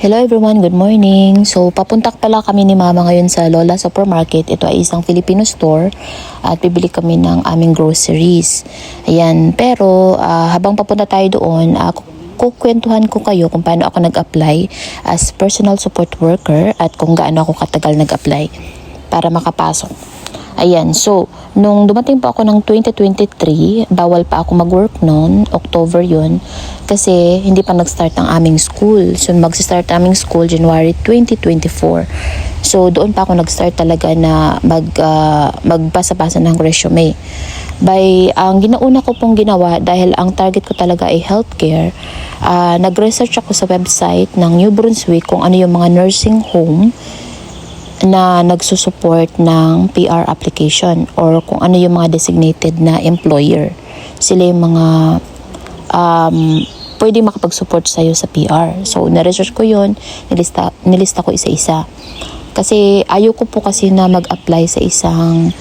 Hello everyone, good morning. So papuntak pala kami ni Mama ngayon sa Lola Supermarket. Ito ay isang Filipino store at bibili kami ng aming groceries. Ayan, pero habang papunta tayo doon, kukwentuhan ko kayo kung paano ako nag-apply as personal support worker at kung gaano ako katagal nag-apply para makapasok. Ayan, so, nung dumating pa ako ng 2023, bawal pa ako mag-work noon, October yun, kasi hindi pa nag-start ang aming school. So, mag-start aming school January 2024. So, doon pa ako nag-start talaga na magbasa-basa ng resume. Ang ginauna ko pong ginawa, dahil ang target ko talaga ay healthcare, nag-research ako sa website ng New Brunswick kung ano yung mga nursing home na nagsusupport ng PR application or kung ano yung mga designated na employer. Sila yung mga pwede makapag-support sa'yo sa PR. So, na-research ko yun, nilista ko isa-isa. Kasi ayoko po kasi na mag-apply sa isang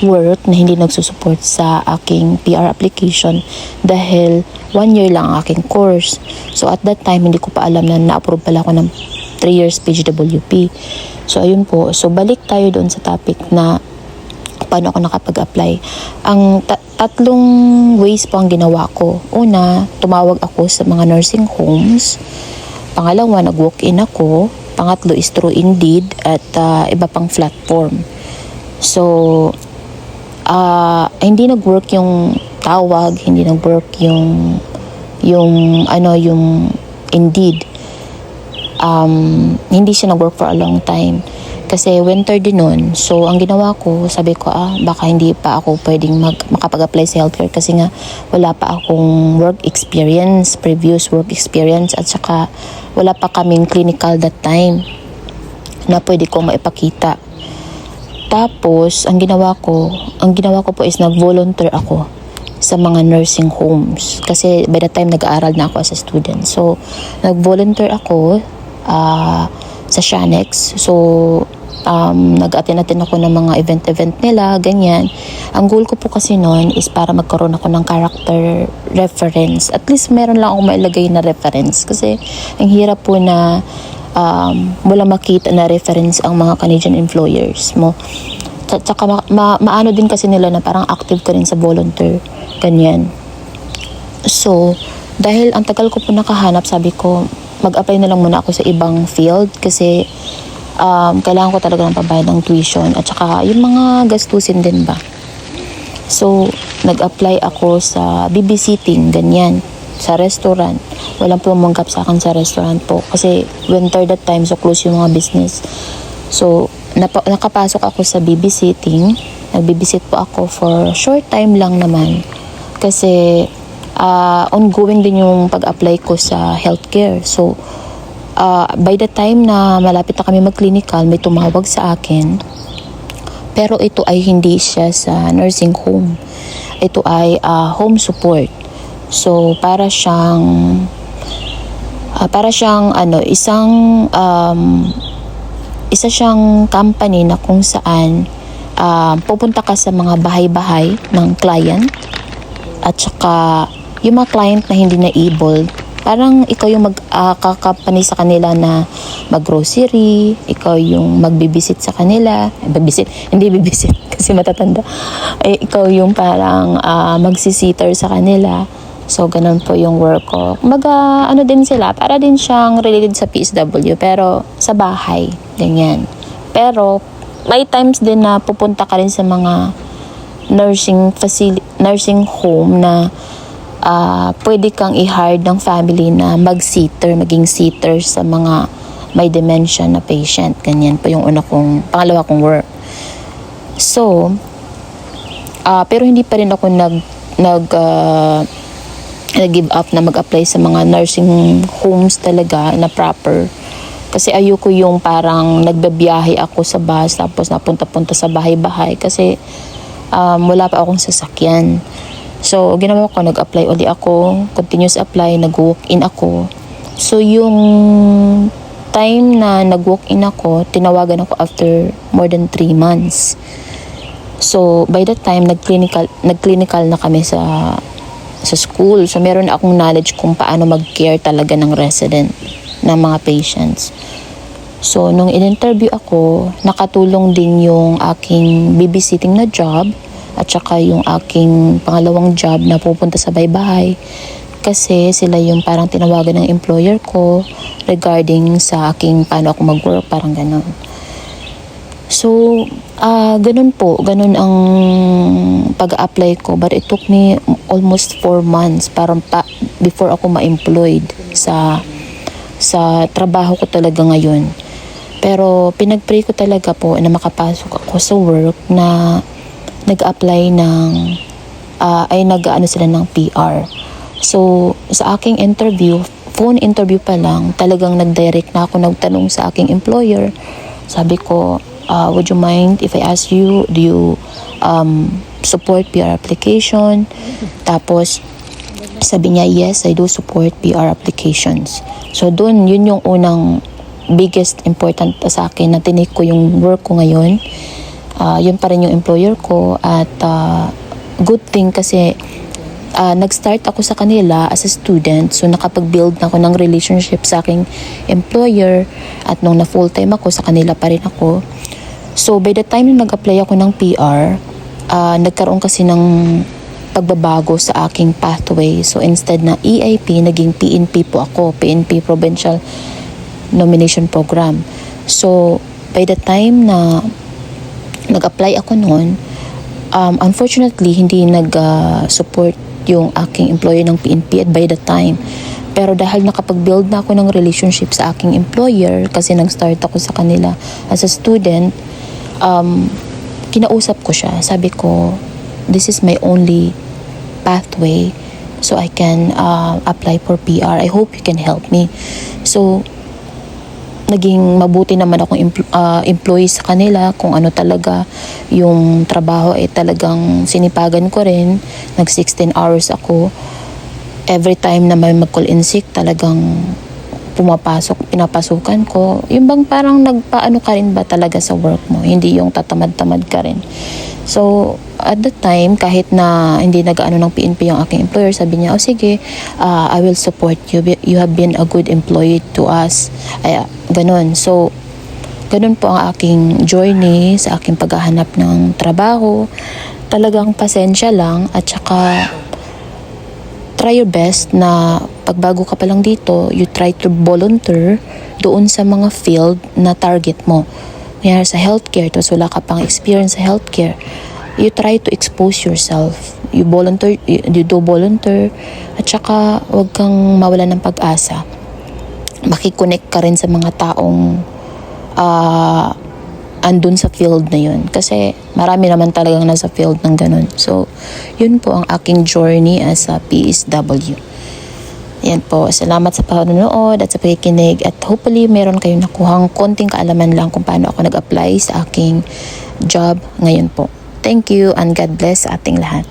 work na hindi nagsusupport sa aking PR application dahil 1 year lang ang aking course. So, at that time, hindi ko pa alam na na-approve pala ako ng 3 years PGWP. So, ayun po. So, balik tayo doon sa topic na paano ako nakapag-apply. Ang tatlong ways po ang ginawa ko. Una, tumawag ako sa mga nursing homes. Pangalawa, nag-walk-in ako. Pangatlo is through Indeed at iba pang platform. So, hindi nag-work yung tawag, hindi nag-work yung Indeed. Hindi siya nag-work for a long time kasi winter din nun. So ang ginawa ko, sabi ko baka hindi pa ako pwedeng makapag-apply sa healthcare kasi nga wala pa akong previous work experience at saka wala pa kaming clinical that time na pwede ko maipakita. Tapos ang ginawa ko po is nag-volunteer ako sa mga nursing homes kasi by the time nag-aaral na ako as a student. So nag-volunteer ako sa Shanex. So, nag-attend ako ng mga event nila, ganyan. Ang goal ko po kasi noon is para magkaroon ako ng character reference. At least meron lang akong mailagay na reference kasi ang hirap po na wala makita na reference ang mga Canadian employers mo. Tsaka maano din kasi nila na parang active ka rin sa volunteer, ganyan. So, dahil ang tagal ko po nakahanap, sabi ko, mag-apply na lang muna ako sa ibang field kasi kailangan ko talaga ng pambayad ng tuition at saka yung mga gastusin din ba. So, nag-apply ako sa babysitting, ganyan, sa restaurant. Walang pumanggap sa akin sa restaurant po kasi winter that time, so close yung mga business. So, nakapasok ako sa babysitting. Nag-babysit po ako for short time lang naman kasi ongoing din yung pag-apply ko sa healthcare. So, by the time na malapit na kami mag-clinical, may tumawag sa akin. Pero ito ay hindi siya sa nursing home. Ito ay home support. So, para siyang isa siyang company na kung saan pupunta ka sa mga bahay-bahay ng client at saka yung mga client na hindi na able, parang ikaw yung magkakampany sa kanila na mag-grocery, ikaw yung magbibisit sa kanila, hindi bibisit kasi matatanda, ikaw yung parang magsisitter sa kanila. So, ganun po yung work ko. Ano din sila, para din siyang related sa PSW, pero sa bahay, ganyan. Pero, may times din na pupunta ka rin sa mga nursing home na pwede kang i-hire ng family na maging sitter sa mga may dementia na patient. Ganyan po yung pangalawa kong work. So, pero hindi pa rin ako nag-give up na mag-apply sa mga nursing homes talaga na proper. Kasi ayoko yung parang nagbabiyahe ako sa bus tapos napunta-punta sa bahay-bahay kasi wala pa akong sasakyan. So, ginawa ko, nag-apply uli ako, continuous apply, nag-walk-in ako. So, yung time na nag-walk-in ako, tinawagan ako after more than 3 months. So, by that time, nag-clinical na kami sa school. So, meron akong knowledge kung paano mag-care talaga ng resident. ng mga patients. So, nung in-interview ako, nakatulong din yung aking babysitting na job at saka yung aking pangalawang job na pupunta sa bahay-bahay. Kasi sila yung parang tinawagan ng employer ko regarding sa aking paano ako mag-work, parang ganun. So, ganun po. Ganun ang pag-apply ko. But it took me almost 4 months before ako ma-employed sa trabaho ko talaga ngayon. Pero pinag-pray ko talaga po na makapasok ako sa work na nag-apply nag-ano sila ng PR. So, sa aking interview, phone interview pa lang, talagang nag-direct na ako nagtanong sa aking employer. Sabi ko, would you mind if I ask you, do you support PR application? Tapos, sabi niya, yes, I do support PR applications. So, yun yung unang biggest important sa akin na tinake ko yung work ko ngayon. Yun pa rin yung employer ko at good thing kasi nag-start ako sa kanila as a student, so nakapag-build na ako ng relationship sa aking employer at nung na full-time ako sa kanila pa rin ako. So by the time na nag-apply ako ng PR, nagkaroon kasi ng pagbabago sa aking pathway. So instead na EIP, naging PNP po ako, PNP Provincial Nomination Program. So by the time na nag-apply ako noon, unfortunately hindi nag-support yung aking employer ng PNP at by the time. Pero dahil nakapag-build na ako ng relationship sa aking employer kasi nag-start ako sa kanila as a student, kinausap ko siya. Sabi ko, this is my only pathway so I can apply for PR. I hope you can help me. So naging mabuti naman akong employee sa kanila, kung ano talaga yung trabaho ay talagang sinipagan ko rin. Nag 16 hours ako. Every time na may mag-call in sick, talagang pinapasukan ko. Yung bang parang nagpaano ka rin ba talaga sa work mo, hindi yung tatamad-tamad ka rin. So at the time, kahit na hindi nag-ano ng PNP yung aking employer, sabi niya, sige, I will support you. You have been a good employee to us. Ganun. So, ganun po ang aking journey sa aking paghahanap ng trabaho. Talagang pasensya lang at saka try your best na pagbago ka pa lang dito, you try to volunteer doon sa mga field na target mo. Kaya sa healthcare, tapos wala ka pang experience sa healthcare, you try to expose yourself. You do volunteer, at saka wag kang mawala ng pag-asa. Makikonnect ka rin sa mga taong andun sa field na yun. Kasi marami naman talagang nasa field ng ganun. So, yun po ang aking journey as a PSW. Yan po. Salamat sa panonood at sa pakikinig. At hopefully, meron kayong nakuhang konting kaalaman lang kung paano ako nag-apply sa aking job ngayon po. Thank you and God bless sa ating lahat.